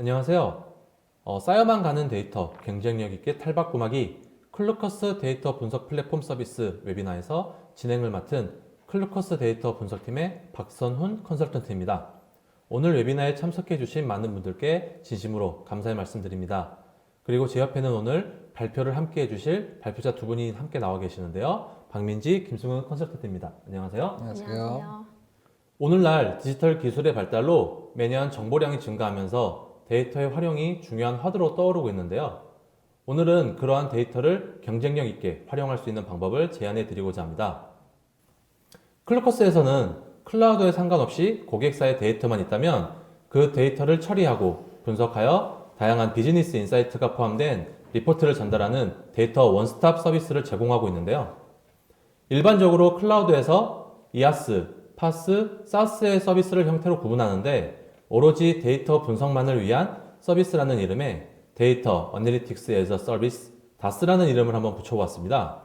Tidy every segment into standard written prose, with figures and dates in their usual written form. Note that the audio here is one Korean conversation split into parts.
안녕하세요. 쌓여만 가는 데이터 경쟁력 있게 탈바꿈하기 클루커스 데이터 분석 플랫폼 서비스 웨비나에서 진행을 맡은 클루커스 데이터 분석팀의 박선훈 컨설턴트입니다. 오늘 웨비나에 참석해 주신 많은 분들께 진심으로 감사의 말씀드립니다. 그리고 제 옆에는 오늘 발표를 함께 해주실 발표자 두 분이 함께 나와 계시는데요. 박민지, 김승훈 컨설턴트입니다. 안녕하세요. 안녕하세요. 오늘날 디지털 기술의 발달로 매년 정보량이 증가하면서 데이터의 활용이 중요한 화두로 떠오르고 있는데요. 오늘은 그러한 데이터를 경쟁력 있게 활용할 수 있는 방법을 제안해 드리고자 합니다. 클루커스에서는 클라우드에 상관없이 고객사의 데이터만 있다면 그 데이터를 처리하고 분석하여 다양한 비즈니스 인사이트가 포함된 리포트를 전달하는 데이터 원스톱 서비스를 제공하고 있는데요. 일반적으로 클라우드에서 이아스, 파스, 사스의 서비스를 형태로 구분하는데 오로지 데이터 분석만을 위한 서비스라는 이름의 데이터 어널리틱스 애저 서비스, 다스라는 이름을 한번 붙여보았습니다.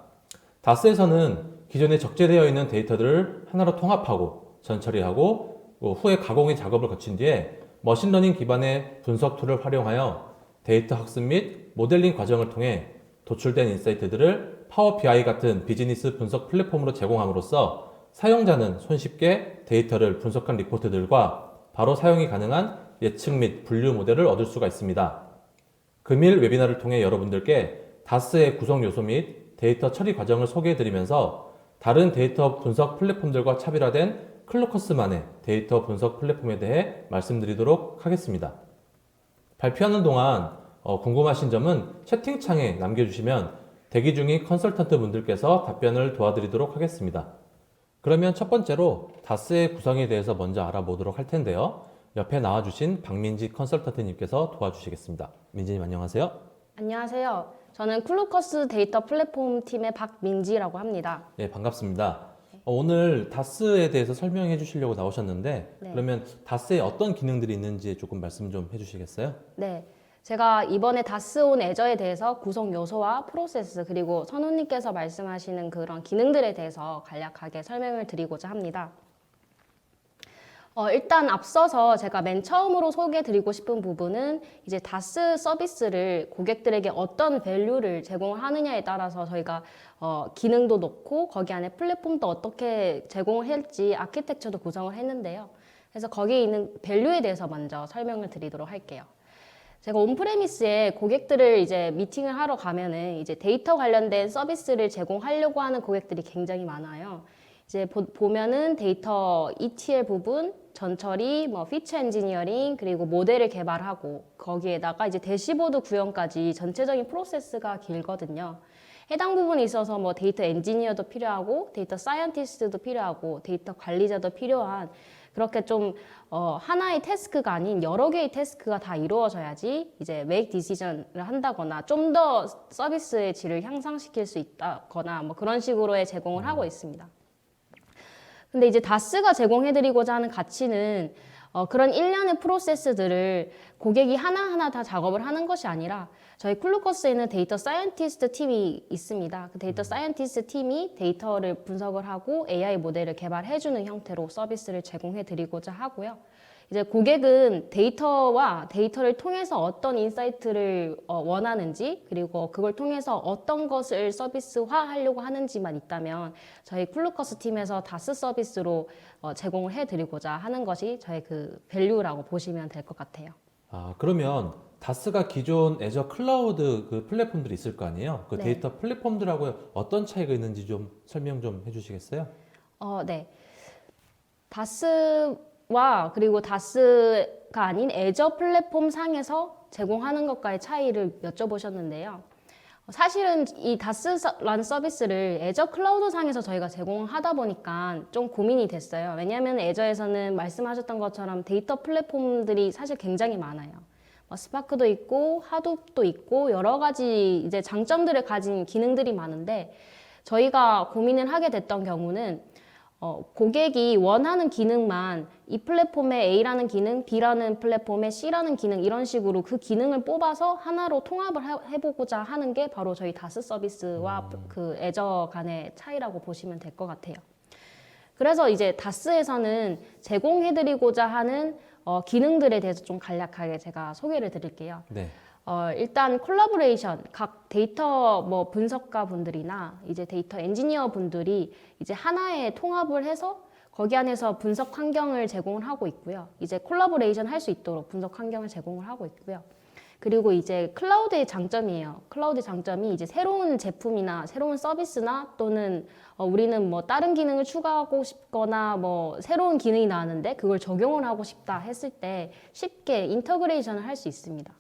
다스에서는 기존에 적재되어 있는 데이터들을 하나로 통합하고 전처리하고 후에 가공의 작업을 거친 뒤에 머신러닝 기반의 분석 툴을 활용하여 데이터 학습 및 모델링 과정을 통해 도출된 인사이트들을 파워 BI 같은 비즈니스 분석 플랫폼으로 제공함으로써 사용자는 손쉽게 데이터를 분석한 리포트들과 바로 사용이 가능한 예측 및 분류 모델을 얻을 수가 있습니다. 금일 웨비나를 통해 여러분들께 다스의 구성 요소 및 데이터 처리 과정을 소개해드리면서 다른 데이터 분석 플랫폼들과 차별화된 클루커스만의 데이터 분석 플랫폼에 대해 말씀드리도록 하겠습니다. 발표하는 동안 궁금하신 점은 채팅창에 남겨주시면 대기 중인 컨설턴트 분들께서 답변을 도와드리도록 하겠습니다. 그러면 첫 번째로 다스의 구성에 대해서 먼저 알아보도록 할 텐데요. 옆에 나와주신 박민지 컨설턴트님께서 도와주시겠습니다. 민지님 안녕하세요. 안녕하세요. 저는 클루커스 데이터 플랫폼 팀의 박민지라고 합니다. 네, 반갑습니다. 오늘 다스에 대해서 설명해 주시려고 나오셨는데 네. 그러면 다스에 어떤 기능들이 있는지 조금 말씀 좀 해주시겠어요? 네. 제가 이번에 다스 온 애저에 대해서 구성 요소와 프로세스 그리고 선우님께서 말씀하시는 그런 기능들에 대해서 간략하게 설명을 드리고자 합니다. 일단 앞서서 제가 맨 처음으로 소개해드리고 싶은 부분은 이제 다스 서비스를 고객들에게 어떤 밸류를 제공하느냐에 따라서 저희가 기능도 넣고 거기 안에 플랫폼도 어떻게 제공을 할지 아키텍처도 구성을 했는데요. 그래서 거기에 있는 밸류에 대해서 먼저 설명을 드리도록 할게요. 제가 온프레미스에 고객들을 이제 미팅을 하러 가면은 이제 데이터 관련된 서비스를 제공하려고 하는 고객들이 굉장히 많아요. 이제 보면은 데이터 ETL 부분, 전처리, 피처 엔지니어링, 그리고 모델을 개발하고 거기에다가 이제 대시보드 구현까지 전체적인 프로세스가 길거든요. 해당 부분에 있어서 데이터 엔지니어도 필요하고 데이터 사이언티스트도 필요하고 데이터 관리자도 필요한 그렇게 좀 하나의 태스크가 아닌 여러 개의 태스크가 다 이루어져야지 이제 make decision을 한다거나 좀 더 서비스의 질을 향상시킬 수 있다거나 그런 식으로의 제공을 하고 있습니다. 근데 이제 다스가 제공해드리고자 하는 가치는 그런 일련의 프로세스들을 고객이 하나하나 다 작업을 하는 것이 아니라 저희 클루커스에는 데이터 사이언티스트 팀이 있습니다. 그 데이터 사이언티스트 팀이 데이터를 분석을 하고 AI 모델을 개발해주는 형태로 서비스를 제공해드리고자 하고요. 이제 고객은 데이터와 데이터를 통해서 어떤 인사이트를 원하는지 그리고 그걸 통해서 어떤 것을 서비스화 하려고 하는지만 있다면 저희 클루커스 팀에서 다스 서비스로 제공을 해드리고자 하는 것이 저희 그 밸류라고 보시면 될 것 같아요. 그러면 다스가 기존 애저 클라우드 그 플랫폼들이 있을 거 아니에요? 그 네. 데이터 플랫폼들하고 어떤 차이가 있는지 좀 설명 좀 해주시겠어요? 네. 다스와 그리고 다스가 아닌 애저 플랫폼 상에서 제공하는 것과의 차이를 여쭤보셨는데요. 사실은 이 다스라는 서비스를 애저 클라우드 상에서 저희가 제공하다 보니까 좀 고민이 됐어요. 왜냐하면 애저에서는 말씀하셨던 것처럼 데이터 플랫폼들이 사실 굉장히 많아요. 스파크도 있고 하둡도 있고 여러 가지 이제 장점들을 가진 기능들이 많은데 저희가 고민을 하게 됐던 경우는 고객이 원하는 기능만 이 플랫폼에 A라는 기능, B라는 플랫폼에 C라는 기능 이런 식으로 그 기능을 뽑아서 하나로 통합을 해보고자 하는 게 바로 저희 다스 서비스와 그 애저 간의 차이라고 보시면 될 것 같아요. 그래서 이제 다스에서는 제공해드리고자 하는 기능들에 대해서 좀 간략하게 제가 소개를 드릴게요. 네. 일단 콜라보레이션, 각 데이터 뭐 분석가 분들이나 이제 데이터 엔지니어 분들이 이제 하나의 통합을 해서 거기 안에서 분석 환경을 제공을 하고 있고요. 이제 콜라보레이션 할 수 있도록 분석 환경을 제공을 하고 있고요. 그리고 이제 클라우드의 장점이에요. 클라우드 장점이 이제 새로운 제품이나 새로운 서비스나 또는 우리는 뭐 다른 기능을 추가하고 싶거나 뭐 새로운 기능이 나왔는데 그걸 적용을 하고 싶다 했을 때 쉽게 인터그레이션을 할 수 있습니다.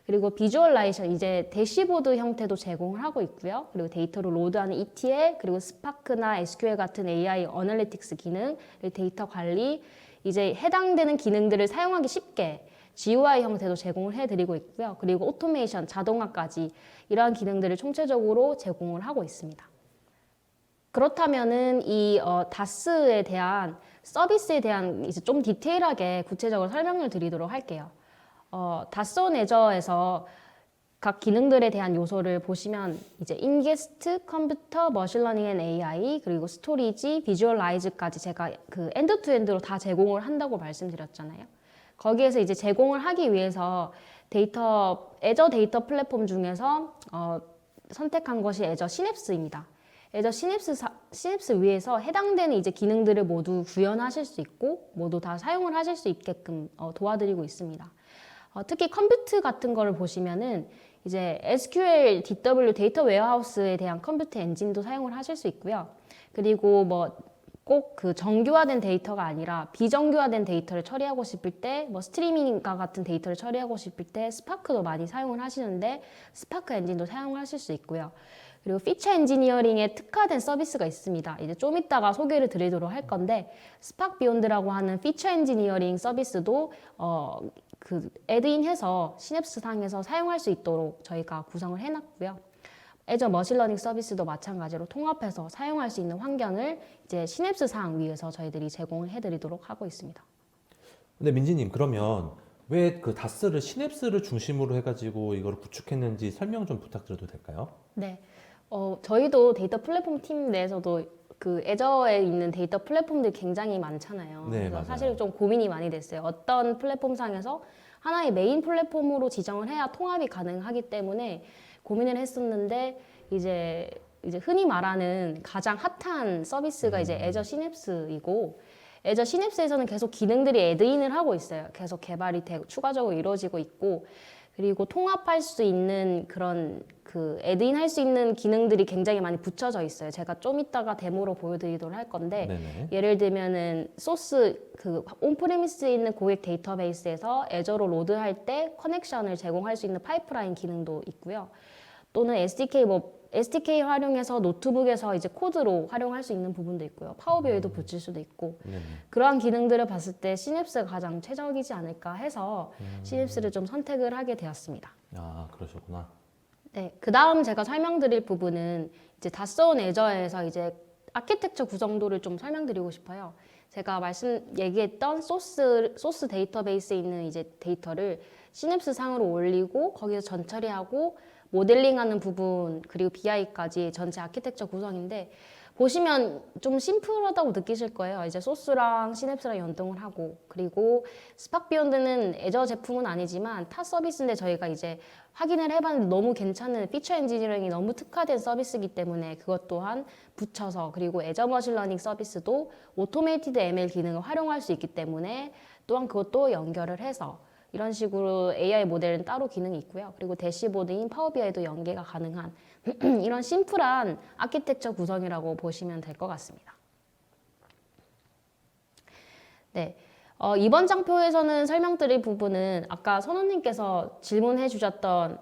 그리고 비주얼라이제이션, 이제 대시보드 형태도 제공을 하고 있고요. 그리고 데이터를 로드하는 ETL, 그리고 스파크나 SQL 같은 AI 어널리틱스 기능, 그리고 데이터 관리, 이제 해당되는 기능들을 사용하기 쉽게 GUI 형태도 제공을 해드리고 있고요. 그리고 오토메이션, 자동화까지 이러한 기능들을 총체적으로 제공을 하고 있습니다. 그렇다면은 이 다스에 대한 서비스에 대한 이제 좀 디테일하게 구체적으로 설명을 드리도록 할게요. 다스 온 애저에서 각 기능들에 대한 요소를 보시면 이제 인게스트, 컴퓨터, 머신러닝 앤 AI, 그리고 스토리지, 비주얼라이즈까지 제가 그 엔드투엔드로 다 제공을 한다고 말씀드렸잖아요. 거기에서 이제 제공을 하기 위해서 애저 데이터 플랫폼 중에서 선택한 것이 애저 시냅스입니다. 애저 시냅스 위에서 해당되는 이제 기능들을 모두 구현하실 수 있고 모두 다 사용을 하실 수 있게끔 도와드리고 있습니다. 특히 컴퓨트 같은 거를 보시면은 이제 SQL, DW 데이터 웨어하우스에 대한 컴퓨트 엔진도 사용을 하실 수 있고요. 그리고 뭐 꼭 그 정규화된 데이터가 아니라 비정규화된 데이터를 처리하고 싶을 때, 뭐 스트리밍과 같은 데이터를 처리하고 싶을 때 스파크도 많이 사용을 하시는데 스파크 엔진도 사용하실 수 있고요. 그리고 피처 엔지니어링에 특화된 서비스가 있습니다. 이제 좀 이따가 소개를 드리도록 할 건데 스팍 비욘드라고 하는 피처 엔지니어링 서비스도 그 애드인해서 시냅스 상에서 사용할 수 있도록 저희가 구성을 해놨고요. 애저 머신러닝 서비스도 마찬가지로 통합해서 사용할 수 있는 환경을 이제 시냅스 상 위에서 저희들이 제공을 해드리도록 하고 있습니다. 근데 민지님, 그러면 왜 그 다스를 시냅스를 중심으로 해가지고 이걸 구축했는지 설명 좀 부탁드려도 될까요? 네. 저희도 데이터 플랫폼 팀 내에서도 그 애저에 있는 데이터 플랫폼들이 굉장히 많잖아요. 네, 그래서 맞아요. 사실 좀 고민이 많이 됐어요. 어떤 플랫폼 상에서 하나의 메인 플랫폼으로 지정을 해야 통합이 가능하기 때문에 고민을 했었는데 이제 흔히 말하는 가장 핫한 서비스가 이제 애저 시냅스이고 애저 시냅스에서는 계속 기능들이 애드인을 하고 있어요. 계속 개발이 되고 추가적으로 이루어지고 있고 그리고 통합할 수 있는 그런 그 애드인 할 수 있는 기능들이 굉장히 많이 붙여져 있어요. 제가 좀 이따가 데모로 보여드리도록 할 건데 네네. 예를 들면은 소스 그 온프리미스에 있는 고객 데이터베이스에서 애저로 로드할 때 커넥션을 제공할 수 있는 파이프라인 기능도 있고요. 또는 SDK 활용해서 노트북에서 이제 코드로 활용할 수 있는 부분도 있고요. 파워비에이도 붙일 수도 있고 네네. 그러한 기능들을 봤을 때 시냅스가 가장 최적이지 않을까 해서 시냅스를 좀 선택을 하게 되었습니다. 아, 그러셨구나. 네, 그 다음 제가 설명드릴 부분은 이제 다스온 애저에서 이제 아키텍처 구성도를 좀 설명드리고 싶어요. 제가 얘기했던 소스 데이터베이스에 있는 이제 데이터를 시냅스 상으로 올리고 거기서 전처리하고 모델링하는 부분 그리고 BI까지 전체 아키텍처 구성인데 보시면 좀 심플하다고 느끼실 거예요. 이제 소스랑 시냅스랑 연동을 하고 그리고 스팍 비욘드는 애저 제품은 아니지만 타 서비스인데 저희가 이제 확인을 해봤는데 너무 괜찮은 피처 엔지니어링이 너무 특화된 서비스이기 때문에 그것 또한 붙여서 그리고 애저 머신러닝 서비스도 오토메이티드 ML 기능을 활용할 수 있기 때문에 또한 그것도 연결을 해서 이런 식으로 AI 모델은 따로 기능이 있고요. 그리고 대시보드인 파워비아이도 연계가 가능한 이런 심플한 아키텍처 구성이라고 보시면 될 것 같습니다. 네, 이번 장표에서는 설명드릴 부분은 아까 선우님께서 질문해 주셨던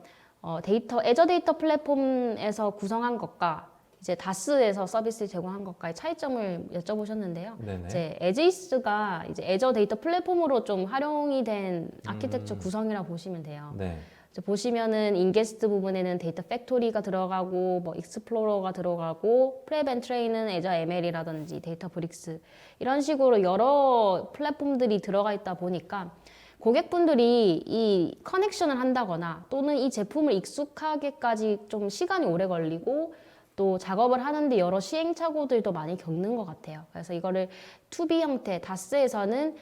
애저 데이터 플랫폼에서 구성한 것과 이제 다스에서 서비스 제공한 것과의 차이점을 여쭤보셨는데요. 네네. 이제 에지스가 이제 애저 데이터 플랫폼으로 좀 활용이 된 아키텍처 구성이라 보시면 돼요. 네. 이제 보시면은 인게스트 부분에는 데이터 팩토리가 들어가고 뭐 익스플로러가 들어가고 프랩 앤 트레인은 애저 ML이라든지 데이터 브릭스 이런 식으로 여러 플랫폼들이 들어가 있다 보니까 고객분들이 이 커넥션을 한다거나 또는 이 제품을 익숙하게까지 좀 시간이 오래 걸리고 또 작업을 하는데 여러 시행착오들도 많이 겪는 것 같아요. 그래서 이거를 2B 형태, 다스에서는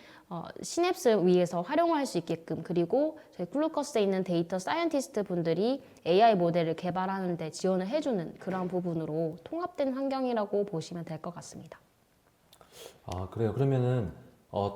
시냅스 위에서 활용할 수 있게끔, 그리고 저희 클루커스에 있는 데이터 사이언티스트 분들이 AI 모델을 개발하는데 지원을 해주는 그런 부분으로 통합된 환경이라고 보시면 될 것 같습니다. 아, 그래요. 그러면은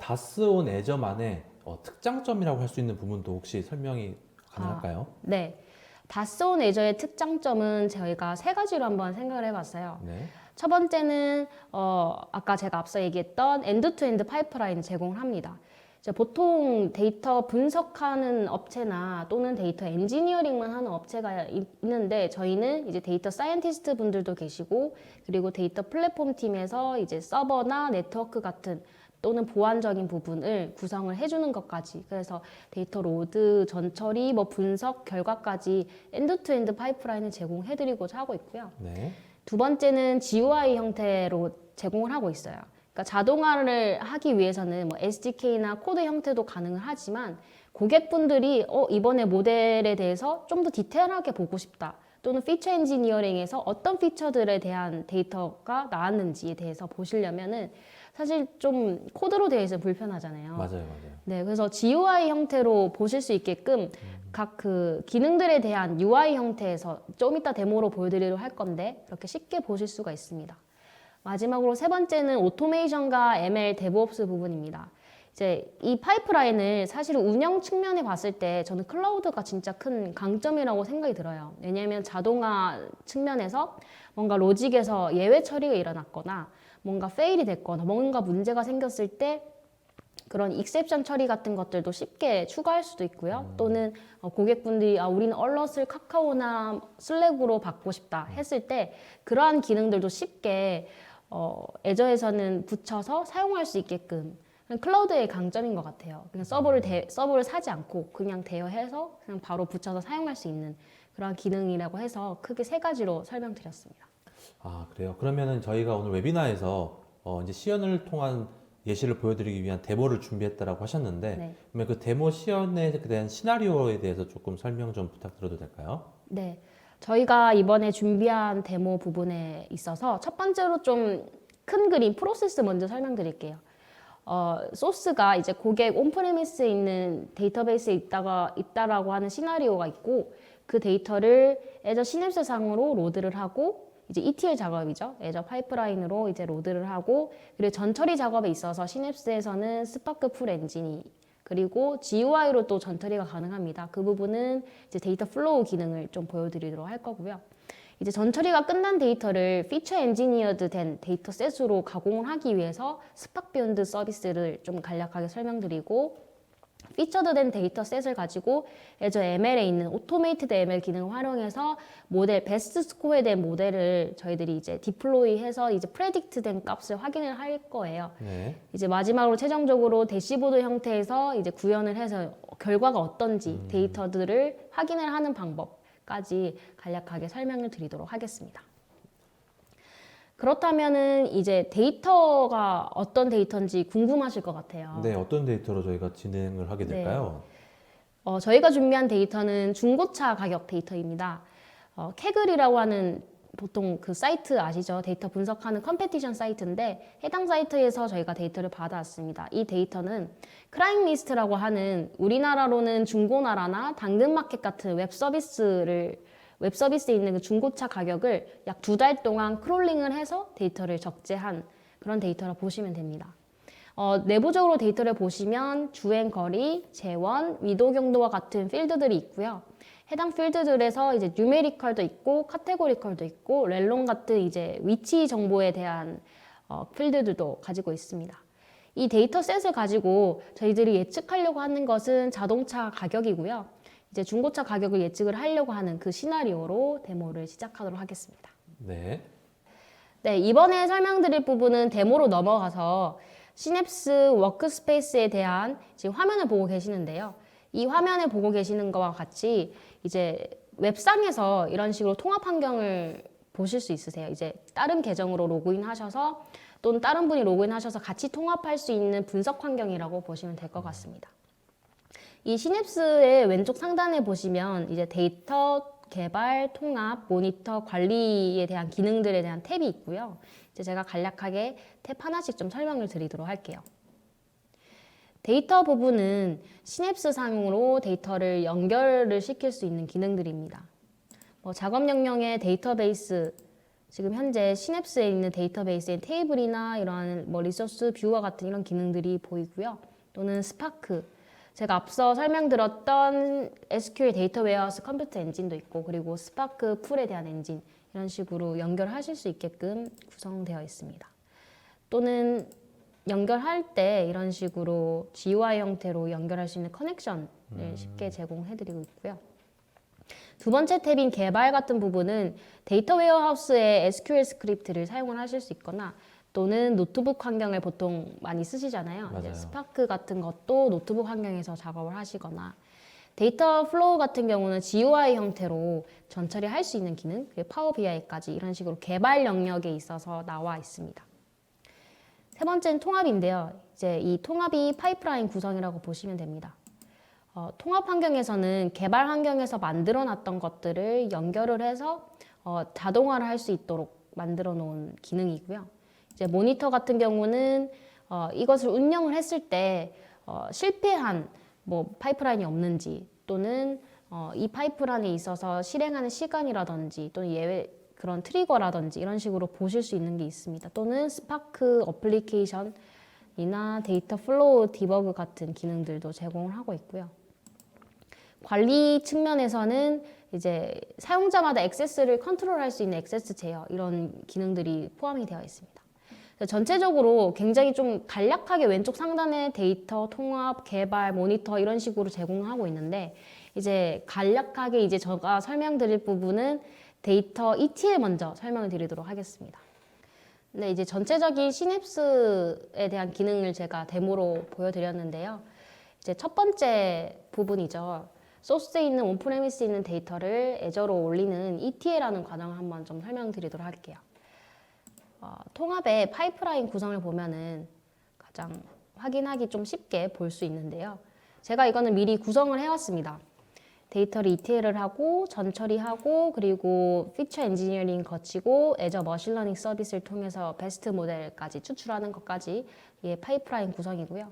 다스 온 애저만의 특장점이라고 할 수 있는 부분도 혹시 설명이 가능할까요? 네. 다스 온 애저의 특장점은 저희가 세 가지로 한번 생각을 해봤어요. 네. 첫 번째는 아까 제가 앞서 얘기했던 엔드-투-엔드 파이프라인 제공을 합니다. 이제 보통 데이터 분석하는 업체나 또는 데이터 엔지니어링만 하는 업체가 있는데, 저희는 이제 데이터 사이언티스트 분들도 계시고, 그리고 데이터 플랫폼 팀에서 이제 서버나 네트워크 같은 또는 보안적인 부분을 구성을 해주는 것까지, 그래서 데이터 로드, 전처리, 분석, 결과까지 엔드-투-엔드 파이프라인을 제공해드리고자 하고 있고요. 네. 두 번째는 GUI 형태로 제공을 하고 있어요. 그러니까 자동화를 하기 위해서는 SDK나 코드 형태도 가능을 하지만, 고객분들이 이번에 모델에 대해서 좀 더 디테일하게 보고 싶다, 또는 피처 엔지니어링에서 어떤 피처들에 대한 데이터가 나왔는지에 대해서 보시려면은 사실 좀 코드로 되어 있으면 불편하잖아요. 맞아요. 네, 그래서 GUI 형태로 보실 수 있게끔 각 그 기능들에 대한 UI 형태에서 좀 이따 데모로 보여드리도록 할 건데, 그렇게 쉽게 보실 수가 있습니다. 마지막으로 세 번째는 오토메이션과 ML 데브옵스 부분입니다. 이제 이 파이프라인을 사실 운영 측면에 봤을 때 저는 클라우드가 진짜 큰 강점이라고 생각이 들어요. 왜냐하면 자동화 측면에서 뭔가 로직에서 예외 처리가 일어났거나 뭔가 페일이 됐거나 뭔가 문제가 생겼을 때 그런 익셉션 처리 같은 것들도 쉽게 추가할 수도 있고요. 또는 고객분들이 우리는 얼럿을 카카오나 슬랙으로 받고 싶다 했을 때 그러한 기능들도 쉽게 애저에서는 붙여서 사용할 수 있게끔, 클라우드의 강점인 것 같아요. 그냥 서버를 사지 않고 그냥 대여해서 그냥 바로 붙여서 사용할 수 있는 그런 기능이라고 해서 크게 세 가지로 설명드렸습니다. 아, 그래요. 그러면은 저희가 오늘 웨비나에서 이제 시연을 통한 예시를 보여드리기 위한 데모를 준비했다라고 하셨는데, 네. 그러면 그 데모 시연에 대한 시나리오에 대해서 조금 설명 좀 부탁드려도 될까요? 네. 저희가 이번에 준비한 데모 부분에 있어서 첫 번째로 좀 큰 그림, 프로세스 먼저 설명드릴게요. 소스가 이제 고객 온프레미스에 있는 데이터베이스에 있다라고 하는 시나리오가 있고, 그 데이터를 애저 시냅스 상으로 로드를 하고, 이제 ETL 작업이죠. 애저 파이프라인으로 이제 로드를 하고, 그리고 전처리 작업에 있어서 시냅스에서는 스파크 풀 엔진이, 그리고 GUI로 또 전처리가 가능합니다. 그 부분은 이제 데이터 플로우 기능을 좀 보여드리도록 할 거고요. 이제 전처리가 끝난 데이터를 피처 엔지니어드 된 데이터 셋으로 가공을 하기 위해서 스팍 비욘드 서비스를 좀 간략하게 설명드리고, 피처드 된 데이터 셋을 가지고 애저 ML에 있는 오토메이트드 ML 기능을 활용해서 모델 베스트 스코어에 대한 모델을 저희들이 이제 디플로이해서 이제 프레딕트 된 값을 확인을 할 거예요. 네. 이제 마지막으로 최종적으로 대시보드 형태에서 이제 구현을 해서 결과가 어떤지 데이터들을 확인을 하는 방법까지 간략하게 설명을 드리도록 하겠습니다. 그렇다면은 이제 데이터가 어떤 데이터인지 궁금하실 것 같아요. 네, 어떤 데이터로 저희가 진행을 하게 될까요? 저희가 준비한 데이터는 중고차 가격 데이터입니다. 캐글이라고 하는 보통 그 사이트 아시죠? 데이터 분석하는 컴페티션 사이트인데, 해당 사이트에서 저희가 데이터를 받아왔습니다. 이 데이터는 크라임 리스트라고 하는 우리나라로는 중고나라나 당근마켓 같은 웹서비스에 있는 그 중고차 가격을 약 2달 동안 크롤링을 해서 데이터를 적재한 그런 데이터라 보시면 됩니다. 내부적으로 데이터를 보시면 주행거리, 재원, 위도 경도와 같은 필드들이 있고요. 해당 필드들에서 이제 뉴메리컬도 있고 카테고리컬도 있고 렐론 같은 이제 위치 정보에 대한 필드들도 가지고 있습니다. 이 데이터셋을 가지고 저희들이 예측하려고 하는 것은 자동차 가격이고요. 이제 중고차 가격을 예측을 하려고 하는 그 시나리오로 데모를 시작하도록 하겠습니다. 네. 네, 이번에 설명드릴 부분은 데모로 넘어가서 시냅스 워크스페이스에 대한 지금 화면을 보고 계시는데요. 이 화면을 보고 계시는 것과 같이 이제 웹상에서 이런 식으로 통합 환경을 보실 수 있으세요. 이제 다른 계정으로 로그인 하셔서 또는 다른 분이 로그인 하셔서 같이 통합할 수 있는 분석 환경이라고 보시면 될 것 같습니다. 이 시냅스의 왼쪽 상단에 보시면 이제 데이터 개발, 통합, 모니터, 관리에 대한 기능들에 대한 탭이 있고요. 이제 제가 간략하게 탭 하나씩 좀 설명을 드리도록 할게요. 데이터 부분은 시냅스 상으로 데이터를 연결을 시킬 수 있는 기능들입니다. 작업 명령의 데이터베이스, 지금 현재 시냅스에 있는 데이터베이스의 테이블이나 이러한 리소스 뷰와 같은 이런 기능들이 보이고요. 또는 스파크, 제가 앞서 설명드렸던 SQL 데이터 웨어하우스 컴퓨터 엔진도 있고, 그리고 스파크 풀에 대한 엔진, 이런 식으로 연결하실 수 있게끔 구성되어 있습니다. 또는 연결할 때 이런 식으로 GUI 형태로 연결할 수 있는 커넥션을 쉽게 제공해드리고 있고요. 두 번째 탭인 개발 같은 부분은 데이터 웨어하우스의 SQL 스크립트를 사용을 하실 수 있거나, 또는 노트북 환경을 보통 많이 쓰시잖아요. 이제 스파크 같은 것도 노트북 환경에서 작업을 하시거나, 데이터 플로우 같은 경우는 GUI 형태로 전처리 할 수 있는 기능, 파워 BI까지 이런 식으로 개발 영역에 있어서 나와 있습니다. 세 번째는 통합인데요. 이제 이 통합이 파이프라인 구성이라고 보시면 됩니다. 통합 환경에서는 개발 환경에서 만들어 놨던 것들을 연결을 해서 자동화를 할 수 있도록 만들어 놓은 기능이고요. 이제 모니터 같은 경우는 이것을 운영을 했을 때 실패한 파이프라인이 없는지, 또는 이 파이프라인에 있어서 실행하는 시간이라든지, 또는 예외 그런 트리거라든지 이런 식으로 보실 수 있는 게 있습니다. 또는 스파크 어플리케이션이나 데이터 플로우 디버그 같은 기능들도 제공을 하고 있고요. 관리 측면에서는 이제 사용자마다 액세스를 컨트롤할 수 있는 액세스 제어, 이런 기능들이 포함이 되어 있습니다. 전체적으로 굉장히 좀 간략하게 왼쪽 상단에 데이터, 통합, 개발, 모니터 이런 식으로 제공하고 있는데, 이제 간략하게 이제 제가 설명드릴 부분은 데이터 ETL 먼저 설명을 드리도록 하겠습니다. 네, 이제 전체적인 시냅스에 대한 기능을 제가 데모로 보여드렸는데요. 이제 첫 번째 부분이죠. 소스에 있는 온프레미스에 있는 데이터를 애저로 올리는 ETL이라는 과정을 한번 좀 설명드리도록 할게요. 통합의 파이프라인 구성을 보면은 가장 확인하기 좀 쉽게 볼 수 있는데요. 제가 이거는 미리 구성을 해왔습니다. 데이터를 ETL을 하고 전처리하고, 그리고 피처 엔지니어링 거치고 애저 머신러닝 서비스를 통해서 베스트 모델까지 추출하는 것까지 이게 파이프라인 구성이고요.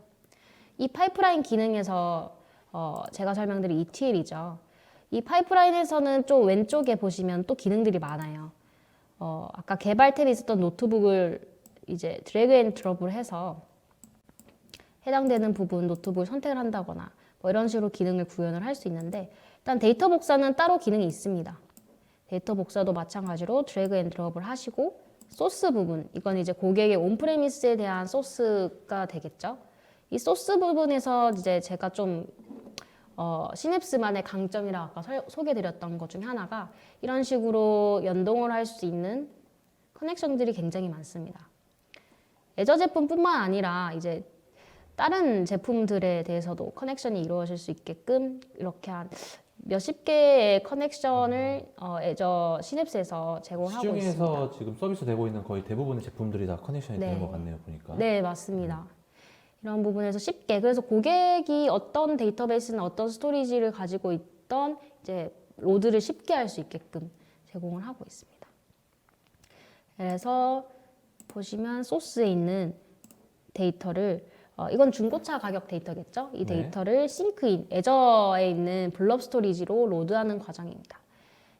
이 파이프라인 기능에서 제가 설명드린 ETL이죠. 이 파이프라인에서는 좀 왼쪽에 보시면 또 기능들이 많아요. 아까 개발 탭에 있었던 노트북을 이제 드래그 앤 드롭을 해서 해당되는 부분 노트북을 선택을 한다거나 이런 식으로 기능을 구현을 할 수 있는데, 일단 데이터 복사는 따로 기능이 있습니다. 데이터 복사도 마찬가지로 드래그 앤 드롭을 하시고, 소스 부분, 이건 이제 고객의 온프레미스에 대한 소스가 되겠죠. 이 소스 부분에서 이제 제가 좀 시냅스만의 강점이라 아까 소개드렸던 것 중에 하나가 이런 식으로 연동을 할 수 있는 커넥션들이 굉장히 많습니다. 애저 제품뿐만 아니라 이제 다른 제품들에 대해서도 커넥션이 이루어질 수 있게끔 이렇게 한 몇십 개의 커넥션을 애저 시냅스에서 제공하고 있습니다. 시중에서 지금 서비스 되고 있는 거의 대부분의 제품들이 다 커넥션이 되는 것 같네요, 보니까. 네, 맞습니다. 이런 부분에서 쉽게, 그래서 고객이 어떤 데이터베이스나 어떤 스토리지를 가지고 있던 이제 로드를 쉽게 할 수 있게끔 제공을 하고 있습니다. 그래서 보시면 소스에 있는 데이터를 이건 중고차 가격 데이터겠죠? 이 데이터를 싱크인, 애저에 있는 블럽 스토리지로 로드하는 과정입니다.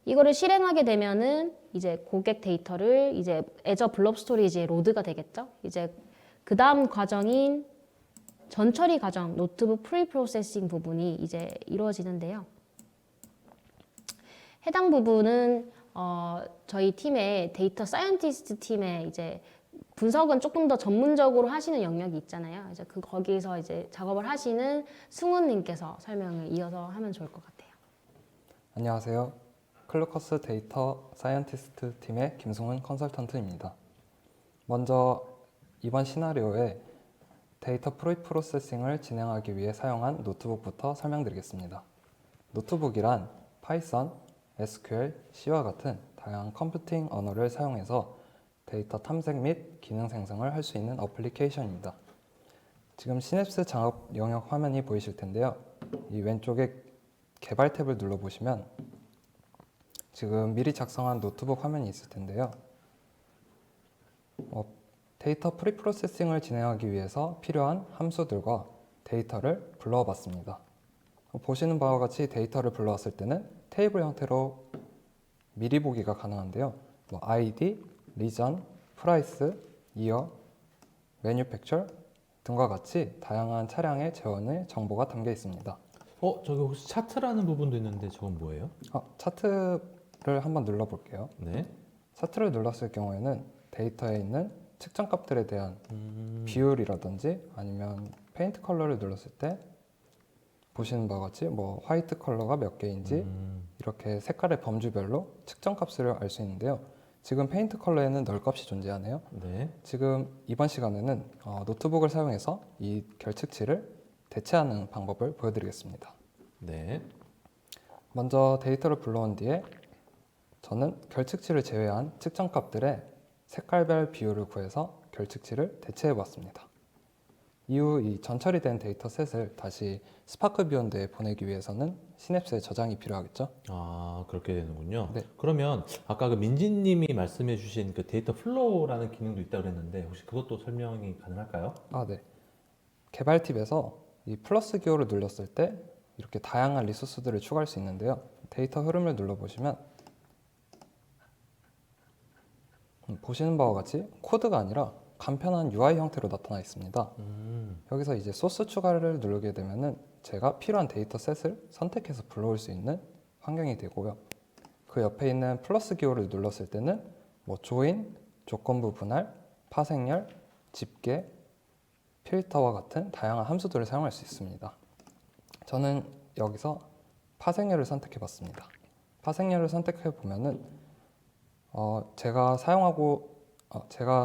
이거를 실행하게 되면은 이제 고객 데이터를 이제 애저 블럽 스토리지에 로드가 되겠죠? 이제 그 다음 과정인 전처리 과정, 노트북 프리 프로세싱 부분이 이제 이루어지는데요. 해당 부분은 저희 팀의 데이터 사이언티스트 팀의 이제 분석은 조금 더 전문적으로 하시는 영역이 있잖아요. 이제 거기에서 이제 작업을 하시는 승훈님께서 설명을 이어서 하면 좋을 것 같아요. 안녕하세요. 클루커스 데이터 사이언티스트 팀의 김승훈 컨설턴트입니다. 먼저 이번 시나리오에 데이터 프로세싱을 진행하기 위해 사용한 노트북부터 설명드리겠습니다. 노트북이란 파이썬, SQL, C와 같은 다양한 컴퓨팅 언어를 사용해서 데이터 탐색 및 기능 생성을 할 수 있는 어플리케이션입니다. 지금 시냅스 작업 영역 화면이 보이실 텐데요. 이 왼쪽에 개발 탭을 눌러보시면 지금 미리 작성한 노트북 화면이 있을 텐데요. 데이터 프리프로세싱을 진행하기 위해서 필요한 함수들과 데이터를 불러와 봤습니다. 보시는 바와 같이 데이터를 불러왔을 때는 테이블 형태로 미리 보기가 가능한데요. ID, region, price, year, manufacture 등과 같이 다양한 차량의 재원의 정보가 담겨 있습니다. 저기 혹시 차트라는 부분도 있는데 저건 뭐예요? 차트를 한번 눌러볼게요. 네. 차트를 눌렀을 경우에는 데이터에 있는 측정 값들에 대한 비율이라든지 아니면 페인트 컬러를 눌렀을 때 보시는 바와 같이 화이트 컬러가 몇 개인지 이렇게 색깔의 범주별로 측정 값을 알 수 있는데요. 지금 페인트 컬러에는 널 값이 존재하네요. 네. 지금 이번 시간에는 노트북을 사용해서 이 결측치를 대체하는 방법을 보여드리겠습니다. 네. 먼저 데이터를 불러온 뒤에 저는 결측치를 제외한 측정 값들의 색깔별 비율을 구해서 결측치를 대체해 보았습니다. 이후 이 전처리 된 데이터 셋을 다시 스파크 비욘드에 보내기 위해서는 시냅스에 저장이 필요하겠죠. 그렇게 되는군요. 네. 그러면 아까 그 민지님이 말씀해 주신 그 데이터 플로우라는 기능도 있다고 그랬는데 혹시 그것도 설명이 가능할까요? 네. 개발 팁에서 이 플러스 기호를 눌렀을 때 이렇게 다양한 리소스들을 추가할 수 있는데요. 데이터 흐름을 눌러보시면 보시는 바와 같이 코드가 아니라 간편한 UI 형태로 나타나 있습니다. 여기서 이제 소스 추가를 누르게 되면은 제가 필요한 데이터 셋을 선택해서 불러올 수 있는 환경이 되고요. 그 옆에 있는 플러스 기호를 눌렀을 때는 조인, 조건부 분할, 파생열, 집계, 필터와 같은 다양한 함수들을 사용할 수 있습니다. 저는 여기서 파생열을 선택해 봤습니다. 파생열을 선택해 보면은 제가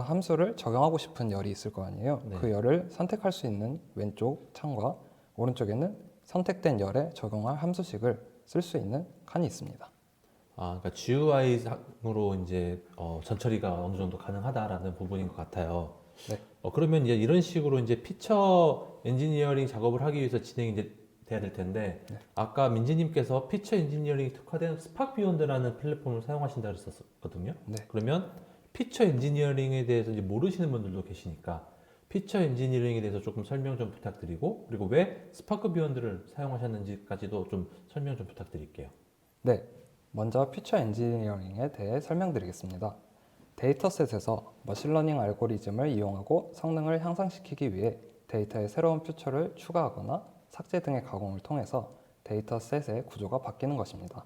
함수를 적용하고 싶은 열이 있을 거 아니에요. 네. 그 열을 선택할 수 있는 왼쪽 창과 오른쪽에는 선택된 열에 적용할 함수식을 쓸 수 있는 칸이 있습니다. 그러니까 GUI상으로 이제 전처리가 어느 정도 가능하다라는 부분인 것 같아요. 네. 그러면 이제 이런 식으로 이제 피처 엔지니어링 작업을 하기 위해서 진행이 이제 돼야 될 텐데 네. 아까 민지님께서 피처 엔지니어링이 특화된 스파크 비욘드라는 플랫폼을 사용하신다고 했었거든요. 네. 그러면 피처 엔지니어링에 대해서 이제 모르시는 분들도 계시니까 피처 엔지니어링에 대해서 조금 설명 좀 부탁드리고 그리고 왜 스파크 비욘드를 사용하셨는지까지도 좀 설명 좀 부탁드릴게요. 네, 먼저 피처 엔지니어링에 대해 설명드리겠습니다. 데이터셋에서 머신러닝 알고리즘을 이용하고 성능을 향상시키기 위해 데이터에 새로운 퓨처를 추가하거나 삭제 등의 가공을 통해서 데이터셋의 구조가 바뀌는 것입니다.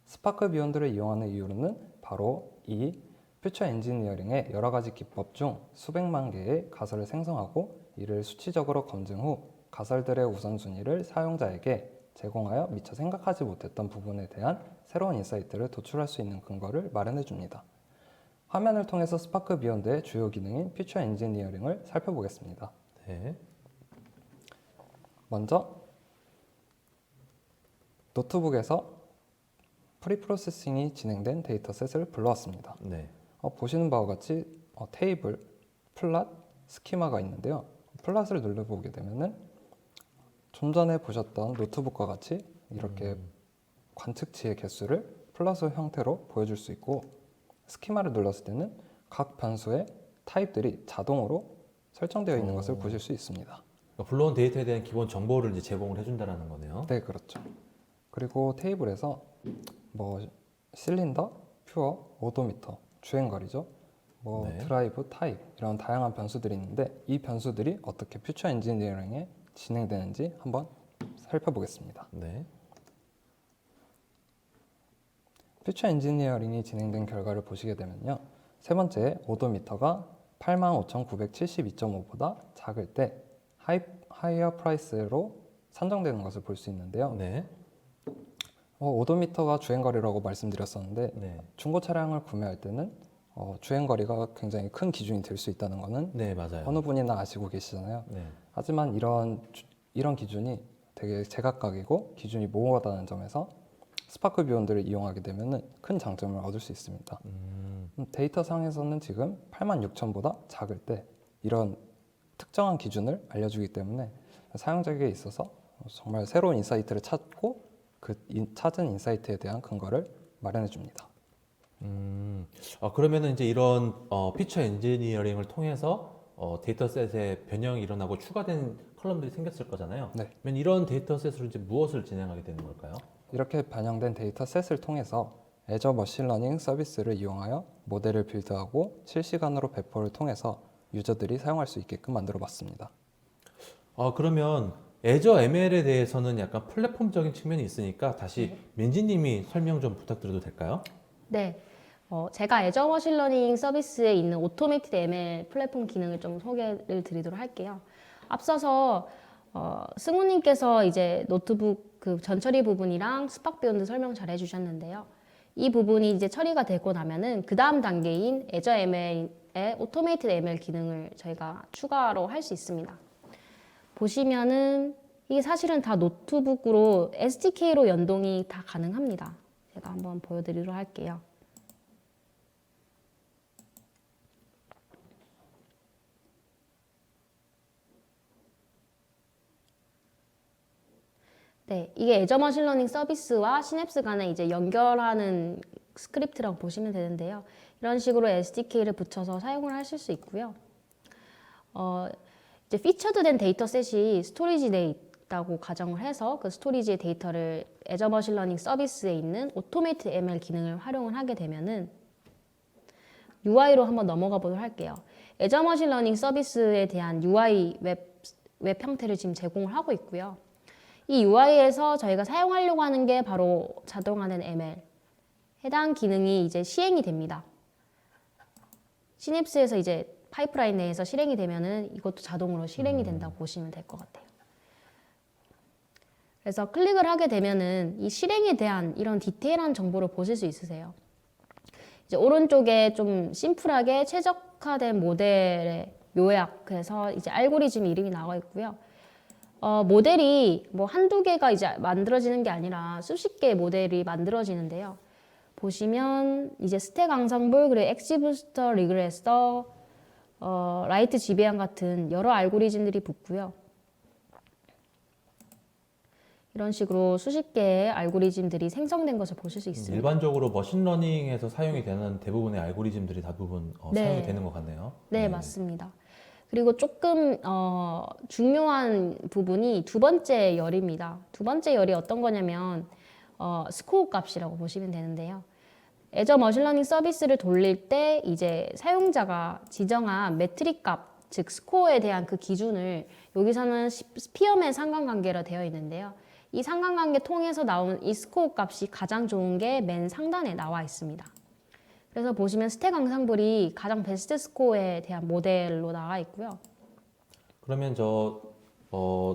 스파크 비욘드를 이용하는 이유는 바로 이 퓨처 엔지니어링의 여러 가지 기법 중 수백만 개의 가설을 생성하고 이를 수치적으로 검증 후 가설들의 우선순위를 사용자에게 제공하여 미처 생각하지 못했던 부분에 대한 새로운 인사이트를 도출할 수 있는 근거를 마련해 줍니다. 화면을 통해서 스파크 비욘드의 주요 기능인 퓨처 엔지니어링을 살펴보겠습니다. 네. 먼저 노트북에서 프리프로세싱이 진행된 데이터셋을 불러왔습니다. 네. 보시는 바와 같이 테이블, 플랫, 스키마가 있는데요. 플랫을 눌러보게 되면은 좀 전에 보셨던 노트북과 같이 이렇게 관측치의 개수를 플러스 형태로 보여줄 수 있고 스키마를 눌렀을 때는 각 변수의 타입들이 자동으로 설정되어 있는 것을 보실 수 있습니다. 그러니까 불러온 데이터에 대한 기본 정보를 이제 제공을 해준다라는 거네요. 네, 그렇죠. 그리고 테이블에서 실린더, 퓨어, 오도미터, 주행거리죠. 네. 드라이브, 타입 이런 다양한 변수들이 있는데 이 변수들이 어떻게 퓨처 엔지니어링에 진행되는지 한번 살펴보겠습니다. 네. 퓨처 엔지니어링이 진행된 결과를 보시게 되면요. 세 번째 오도미터가 85,972.5보다 작을 때 하이어 프라이스로 산정되는 것을 볼 수 있는데요. 네. 오도미터가 주행거리라고 말씀드렸었는데 네. 중고 차량을 구매할 때는 주행거리가 굉장히 큰 기준이 될 수 있다는 것은 네, 맞아요. 어느 분이나 아시고 계시잖아요. 네. 하지만 이런 기준이 되게 제각각이고 기준이 모호하다는 점에서 스파크 비욘드를 이용하게 되면 큰 장점을 얻을 수 있습니다. 데이터 상에서는 지금 86,000보다 작을 때 이런 특정한 기준을 알려주기 때문에 사용자에게 있어서 정말 새로운 인사이트를 찾고 그 찾은 인사이트에 대한 근거를 마련해 줍니다. 그러면은 이제 이런 피처 엔지니어링을 통해서 데이터셋에 변형이 일어나고 추가된 컬럼들이 생겼을 거잖아요. 네. 그러면 이런 데이터셋으로 이제 무엇을 진행하게 되는 걸까요? 이렇게 반영된 데이터셋을 통해서 애저 머신러닝 서비스를 이용하여 모델을 빌드하고 실시간으로 배포를 통해서 유저들이 사용할 수 있게끔 만들어 봤습니다. 그러면 애저 ML에 대해서는 약간 플랫폼적인 측면이 있으니까 다시 민지님이 설명 좀 부탁드려도 될까요? 네. 제가 애저 머신러닝 서비스에 있는 오토메이티드 ML 플랫폼 기능을 좀 소개를 드리도록 할게요. 앞서서 승우님께서 이제 노트북 그 전처리 부분이랑 스팍 비욘드 설명 잘 해주셨는데요. 이 부분이 이제 처리가 되고 나면은 그 다음 단계인 애저 ML의 오토메이티드 ML 기능을 저희가 추가로 할 수 있습니다. 보시면은 이게 사실은 다 노트북으로 SDK로 연동이 다 가능합니다. 제가 한번 보여드리도록 할게요. 네, 이게 애저 머신러닝 서비스와 시냅스 간에 이제 연결하는 스크립트라고 보시면 되는데요. 이런 식으로 SDK를 붙여서 사용을 하실 수 있고요. 이제 피처드된 데이터셋이 스토리지 내에 있다고 가정을 해서 그 스토리지의 데이터를 애저 머신러닝 서비스에 있는 오토메이트 ML 기능을 활용을 하게 되면은 UI로 한번 넘어가 보도록 할게요. 애저 머신러닝 서비스에 대한 UI 웹 형태를 지금 제공을 하고 있고요. 이 UI에서 저희가 사용하려고 하는 게 바로 자동화된 ML. 해당 기능이 이제 시행이 됩니다. 시냅스에서 이제 파이프라인 내에서 실행이 되면은 이것도 자동으로 실행이 된다고 보시면 될 것 같아요. 그래서 클릭을 하게 되면은 이 실행에 대한 이런 디테일한 정보를 보실 수 있으세요. 이제 오른쪽에 좀 심플하게 최적화된 모델의 요약, 그래서 이제 알고리즘 이름이 나와 있고요. 모델이 뭐 한두 개가 이제 만들어지는 게 아니라 수십 개의 모델이 만들어지는데요. 보시면 이제 스택 앙상블, 그리고 엑시부스터, 리그레서, 라이트 지배양 같은 여러 알고리즘들이 붙고요. 이런 식으로 수십 개의 알고리즘들이 생성된 것을 보실 수 있습니다. 일반적으로 머신러닝에서 사용이 되는 대부분의 알고리즘들이 대부분 네. 사용이 되는 것 같네요. 네, 맞습니다. 그리고 조금 중요한 부분이 두 번째 열입니다. 두 번째 열이 어떤 거냐면 스코어 값이라고 보시면 되는데요. 애저 머신러닝 서비스를 돌릴 때 이제 사용자가 지정한 매트릭 값, 즉 스코어에 대한 그 기준을 여기서는 스피어맨 상관관계로 되어 있는데요. 이 상관관계 통해서 나온 이 스코어 값이 가장 좋은 게 맨 상단에 나와 있습니다. 그래서 보시면 스택 앙상블이 가장 베스트 스코어에 대한 모델로 나와 있고요. 그러면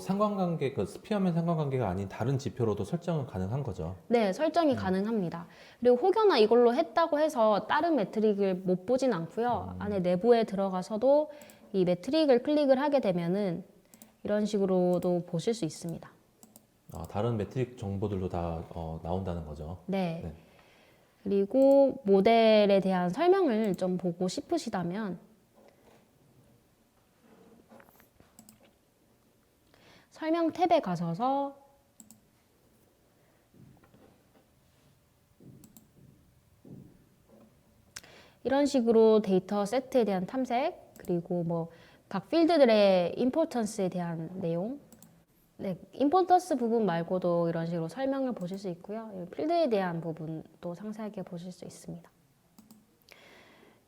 상관관계, 그 스피어맨 상관관계가 아닌 다른 지표로도 설정은 가능한 거죠? 네, 설정이 가능합니다. 그리고 혹여나 이걸로 했다고 해서 다른 매트릭을 못 보진 않고요. 안에 내부에 들어가서도 이 매트릭을 클릭을 하게 되면은 이런 식으로도 보실 수 있습니다. 다른 매트릭 정보들도 다 나온다는 거죠? 네. 네. 그리고 모델에 대한 설명을 좀 보고 싶으시다면 설명 탭에 가셔서 이런 식으로 데이터 세트에 대한 탐색, 그리고 뭐 각 필드들의 임포턴스에 대한 내용, 네, 임포턴스 부분 말고도 이런 식으로 설명을 보실 수 있고요. 필드에 대한 부분도 상세하게 보실 수 있습니다.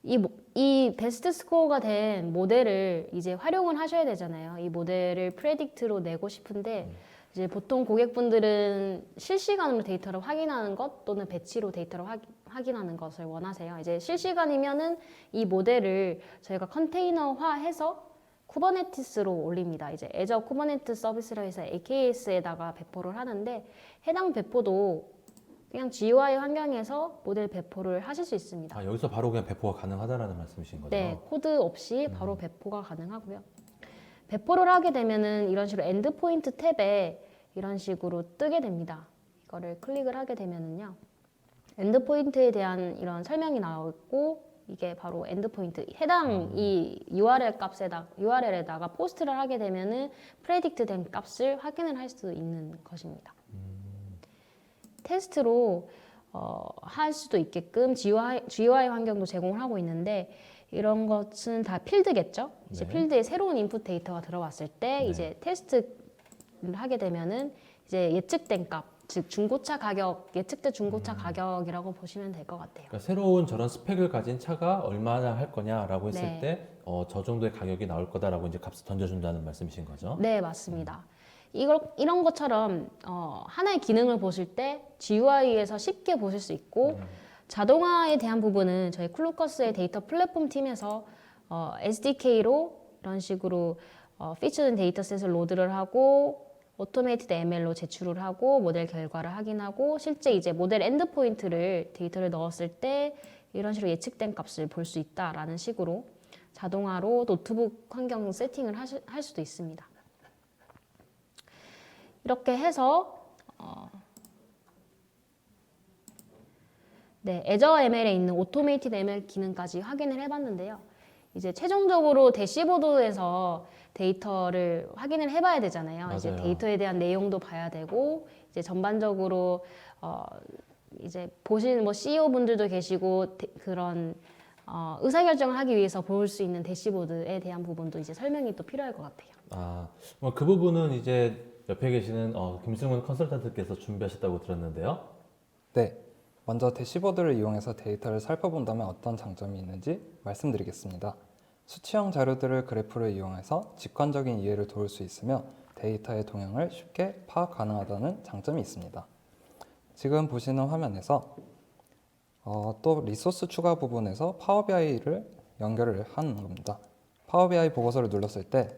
이 베스트 스코어가 된 모델을 이제 활용을 하셔야 되잖아요. 이 모델을 프레딕트로 내고 싶은데 이제 보통 고객분들은 실시간으로 데이터를 확인하는 것 또는 배치로 데이터를 확인하는 것을 원하세요. 이제 실시간이면은 이 모델을 저희가 컨테이너화해서 쿠버네티스로 올립니다. 이제 애저 쿠버네티스 서비스로 해서 AKS에다가 배포를 하는데 해당 배포도 그냥 GUI 환경에서 모델 배포를 하실 수 있습니다. 여기서 바로 그냥 배포가 가능하다라는 말씀이신 거죠? 네, 코드 없이 바로 배포가 가능하고요. 배포를 하게 되면은 이런 식으로 엔드포인트 탭에 이런 식으로 뜨게 됩니다. 이거를 클릭을 하게 되면은요. 엔드포인트에 대한 이런 설명이 나오고 이게 바로 엔드포인트 해당 이 URL에다가 포스트를 하게 되면은 프레딕트 된 값을 확인을 할 수 있는 것입니다. 테스트로 할 수도 있게끔 GUI 환경도 제공을 하고 있는데 이런 것은 다 필드겠죠. 이제 네. 필드에 새로운 인풋 데이터가 들어왔을 때 네. 이제 테스트를 하게 되면은 이제 예측된 값, 즉 중고차 가격, 예측된 중고차 가격이라고 보시면 될 것 같아요. 그러니까 새로운 저런 스펙을 가진 차가 얼마나 할 거냐라고 했을 네. 때 저 정도의 가격이 나올 거다라고 이제 값을 던져준다는 말씀이신 거죠? 네, 맞습니다. 이런 것처럼 하나의 기능을 보실 때 GUI에서 쉽게 보실 수 있고 자동화에 대한 부분은 저희 클루커스의 데이터 플랫폼 팀에서 SDK로 이런 식으로 피처된 데이터셋을 로드를 하고 오토메이티드 ML로 제출을 하고 모델 결과를 확인하고 실제 이제 모델 엔드포인트를 데이터를 넣었을 때 이런 식으로 예측된 값을 볼 수 있다라는 식으로 자동화로 노트북 환경 세팅을 할 수도 있습니다. 이렇게 해서 네, 애저 ML에 있는 오토메이티드 ML 기능까지 확인을 해봤는데요. 이제 최종적으로 대시보드에서 데이터를 확인을 해봐야 되잖아요. 맞아요. 이제 데이터에 대한 내용도 봐야 되고 이제 전반적으로 이제 보시는 뭐 CEO 분들도 계시고 그런 의사결정을 하기 위해서 볼 수 있는 대시보드에 대한 부분도 이제 설명이 또 필요할 것 같아요. 아, 그 부분은 이제 옆에 계시는 김승훈 컨설턴트께서 준비하셨다고 들었는데요. 네, 먼저 대시보드를 이용해서 데이터를 살펴본다면 어떤 장점이 있는지 말씀드리겠습니다. 수치형 자료들을 그래프를 이용해서 직관적인 이해를 도울 수 있으며 데이터의 동향을 쉽게 파악 가능하다는 장점이 있습니다. 지금 보시는 화면에서 또 리소스 추가 부분에서 파워 BI를 연결을 하는 겁니다. 파워 BI 보고서를 눌렀을 때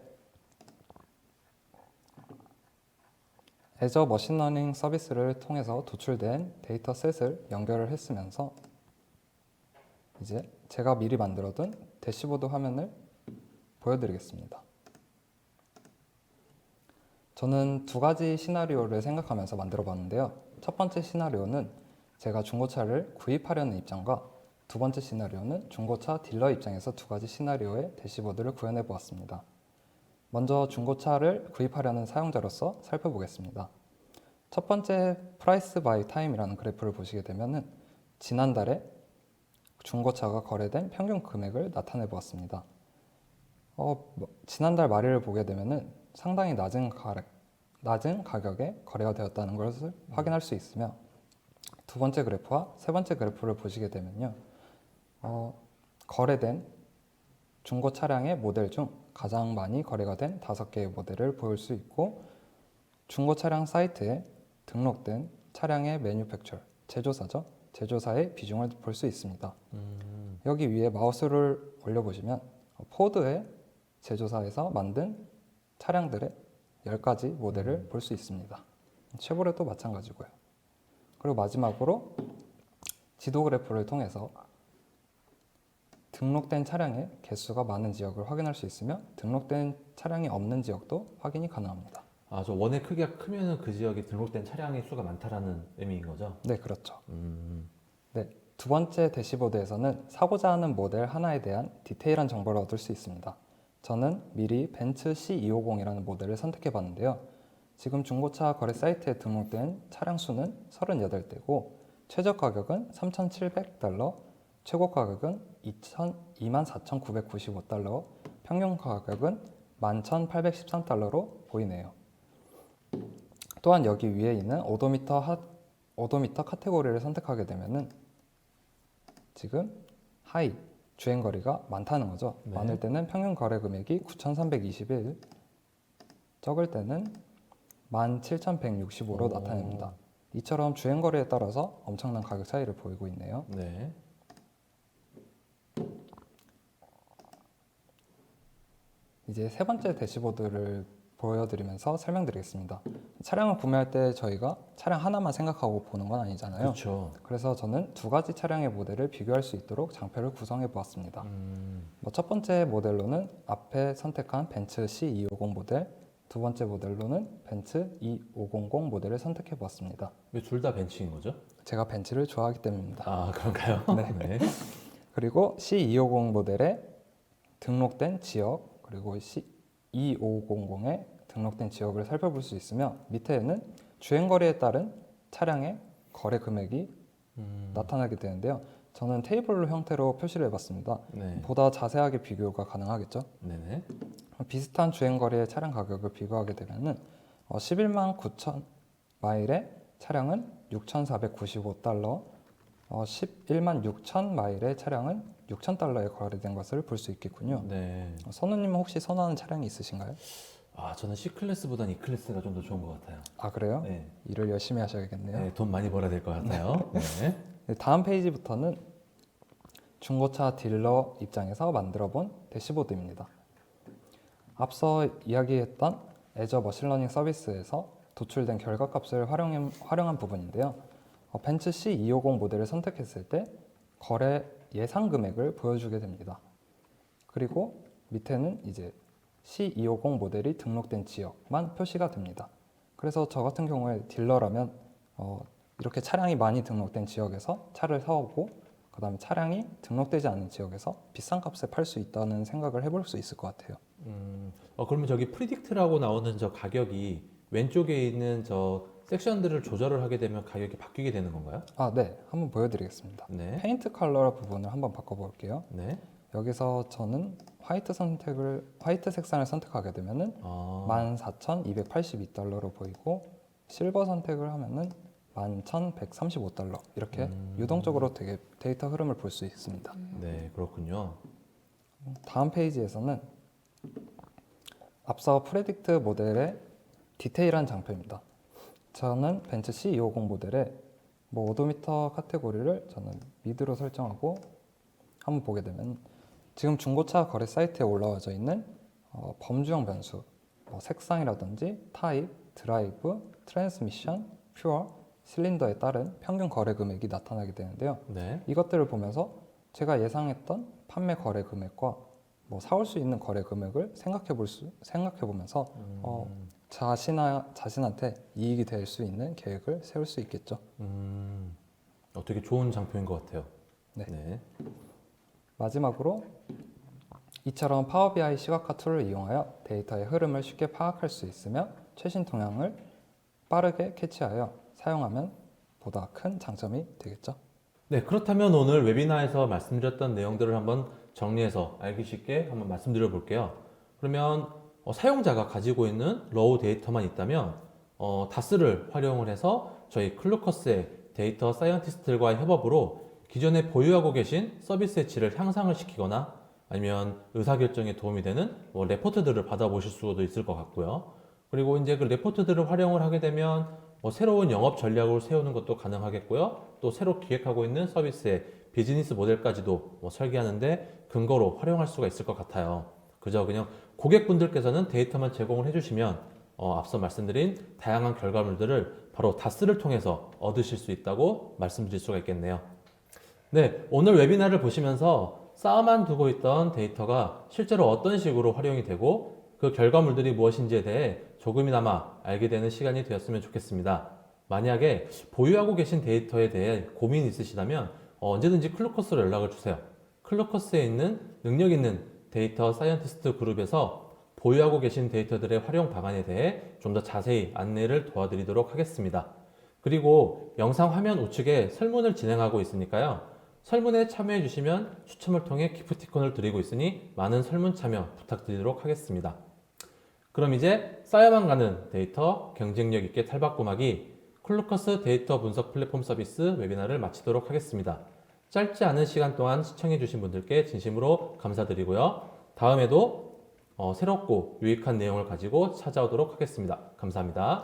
애저 머신러닝 서비스를 통해서 도출된 데이터셋을 연결을 했으면서 이제 제가 미리 만들어둔 대시보드 화면을 보여드리겠습니다. 저는 두 가지 시나리오를 생각하면서 만들어 봤는데요. 첫 번째 시나리오는 제가 중고차를 구입하려는 입장과 두 번째 시나리오는 중고차 딜러 입장에서 두 가지 시나리오의 대시보드를 구현해 보았습니다. 먼저 중고차를 구입하려는 사용자로서 살펴보겠습니다. 첫 번째 프라이스 바이 타임이라는 그래프를 보시게 되면은 지난달에 중고차가 거래된 평균 금액을 나타내 보았습니다. 지난달 말일을 보게 되면은 상당히 낮은 가격에 거래가 되었다는 것을 확인할 수 있으며 두 번째 그래프와 세 번째 그래프를 보시게 되면요. 거래된 중고 차량의 모델 중 가장 많이 거래가 된 5개의 모델을 볼 수 있고 중고 차량 사이트에 등록된 차량의 매뉴팩처, 제조사죠. 제조사의 비중을 볼 수 있습니다. 여기 위에 마우스를 올려보시면 포드의 제조사에서 만든 차량들의 10가지 모델을 볼 수 있습니다. 쉐보레도 마찬가지고요. 그리고 마지막으로 지도 그래프를 통해서 등록된 차량의 개수가 많은 지역을 확인할 수 있으며 등록된 차량이 없는 지역도 확인이 가능합니다. 아, 저 원의 크기가 크면은 그 지역에 등록된 차량의 수가 많다라는 의미인 거죠? 네, 그렇죠. 네, 두 번째 대시보드에서는 사고자 하는 모델 하나에 대한 디테일한 정보를 얻을 수 있습니다. 저는 미리 벤츠 C250이라는 모델을 선택해 봤는데요. 지금 중고차 거래 사이트에 등록된 차량 수는 38대고 최저 가격은 $3,700, 최고 가격은 $24,995, 평균 가격은 $11,813로 보이네요. 또한 여기 위에 있는 오도미터 카테고리를 선택하게 되면은 지금 하이 주행거리가 많다는 거죠. 네. 많을 때는 평균 거래 금액이 9,321, 적을 때는 17,165로 나타냅니다. 이처럼 주행거리에 따라서 엄청난 가격 차이를 보이고 있네요. 네. 이제 세 번째 대시보드를 보여드리면서 설명드리겠습니다. 차량을 구매할 때 저희가 차량 하나만 생각하고 보는 건 아니잖아요. 그렇죠. 그래서 저는 두 가지 차량의 모델을 비교할 수 있도록 장표를 구성해 보았습니다. 첫 번째 모델로는 앞에 선택한 벤츠 C250 모델, 두 번째 모델로는 벤츠 E500 모델을 선택해 보았습니다. 왜 둘 다 벤츠인 거죠? 제가 벤츠를 좋아하기 때문입니다. 아, 그런가요? 네. 그리고 C250 모델에 등록된 지역, 그리고 E500에 등록된 지역을 살펴볼 수 있으며 밑에는 주행거리에 따른 차량의 거래 금액이 나타나게 되는데요. 저는 테이블 형태로 표시를 해봤습니다. 네. 보다 자세하게 비교가 가능하겠죠. 네네. 비슷한 주행거리의 차량 가격을 비교하게 되면은 11만 9천 마일의 차량은 6,495달러, 11만 6천 마일의 차량은 6,000달러에 거래된 것을 볼 수 있겠군요. 네. 선우님은 혹시 선호하는 차량이 있으신가요? 아, 저는 C클래스보단 E클래스가 좀 더 좋은 것 같아요. 아 그래요? 네. 일을 열심히 하셔야겠네요. 네, 돈 많이 벌어야 될 것 같아요. 네. 네, 다음 페이지부터는 중고차 딜러 입장에서 만들어본 대시보드입니다. 앞서 이야기했던 애저 머신러닝 서비스에서 도출된 결과값을 활용한 부분인데요. 벤츠 C250 모델을 선택했을 때 거래 예상 금액을 보여주게 됩니다. 그리고 밑에는 이제 C250 모델이 등록된 지역만 표시가 됩니다. 그래서 저 같은 경우에 딜러라면 이렇게 차량이 많이 등록된 지역에서 차를 사오고 그 다음에 차량이 등록되지 않은 지역에서 비싼 값에 팔 수 있다는 생각을 해볼 수 있을 것 같아요. 그러면 저기 프리딕트라고 나오는 저 가격이 왼쪽에 있는 저 섹션들을 조절을 하게 되면 가격이 바뀌게 되는 건가요? 아, 네. 한번 보여드리겠습니다. 네. 페인트 컬러 부분을 한번 바꿔볼게요. 네. 여기서 저는 화이트 색상을 선택하게 되면은 아, 14,282달러로 보이고 실버 선택을 하면은 11,135달러 이렇게 유동적으로 되게 데이터 흐름을 볼 수 있습니다. 네, 그렇군요. 다음 페이지에서는 앞서 프레딕트 모델의 디테일한 장표입니다. 저는 벤츠 C250 모델의 오도미터 카테고리를 저는 미드로 설정하고 한번 보게 되면 지금 중고차 거래 사이트에 올라와져 있는 범주형 변수, 색상이라든지 타입, 드라이브, 트랜스미션, 퓨어, 실린더에 따른 평균 거래 금액이 나타나게 되는데요. 네. 이것들을 보면서 제가 예상했던 판매 거래 금액과 사올 수 있는 거래 금액을 생각해 보면서 자신한테 이익이 될 수 있는 계획을 세울 수 있겠죠. 되게 좋은 장표인 것 같아요. 네. 네. 마지막으로 이처럼 파워 BI 시각화 툴을 이용하여 데이터의 흐름을 쉽게 파악할 수 있으며 최신 동향을 빠르게 캐치하여 사용하면 보다 큰 장점이 되겠죠. 네, 그렇다면 오늘 웨비나에서 말씀드렸던 내용들을 한번 정리해서 알기 쉽게 한번 말씀드려 볼게요. 그러면 사용자가 가지고 있는 로우 데이터만 있다면 다스를 활용을 해서 저희 클루커스의 데이터 사이언티스트들과의 협업으로 기존에 보유하고 계신 서비스의 질을 향상을 시키거나 아니면 의사결정에 도움이 되는 레포트들을 받아보실 수도 있을 것 같고요. 그리고 이제 그 레포트들을 활용을 하게 되면 새로운 영업 전략을 세우는 것도 가능하겠고요. 또 새로 기획하고 있는 서비스의 비즈니스 모델까지도 설계하는데 근거로 활용할 수가 있을 것 같아요. 그저 그냥 고객분들께서는 데이터만 제공을 해주시면 앞서 말씀드린 다양한 결과물들을 바로 다스를 통해서 얻으실 수 있다고 말씀드릴 수가 있겠네요. 네, 오늘 웨비나를 보시면서 쌓아만 두고 있던 데이터가 실제로 어떤 식으로 활용이 되고 그 결과물들이 무엇인지에 대해 조금이나마 알게 되는 시간이 되었으면 좋겠습니다. 만약에 보유하고 계신 데이터에 대해 고민이 있으시다면 언제든지 클루커스로 연락을 주세요. 클루커스에 있는 능력 있는 데이터 사이언티스트 그룹에서 보유하고 계신 데이터들의 활용 방안에 대해 좀 더 자세히 안내를 도와드리도록 하겠습니다. 그리고 영상 화면 우측에 설문을 진행하고 있으니까요. 설문에 참여해 주시면 추첨을 통해 기프티콘을 드리고 있으니 많은 설문 참여 부탁드리도록 하겠습니다. 그럼 이제 쌓여만 가는 데이터 경쟁력 있게 탈바꿈하기 클루커스 데이터 분석 플랫폼 서비스 웨비나를 마치도록 하겠습니다. 짧지 않은 시간 동안 시청해 주신 분들께 진심으로 감사드리고요. 다음에도 새롭고 유익한 내용을 가지고 찾아오도록 하겠습니다. 감사합니다.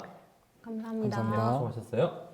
감사합니다. 감사합니다. 수고하셨어요.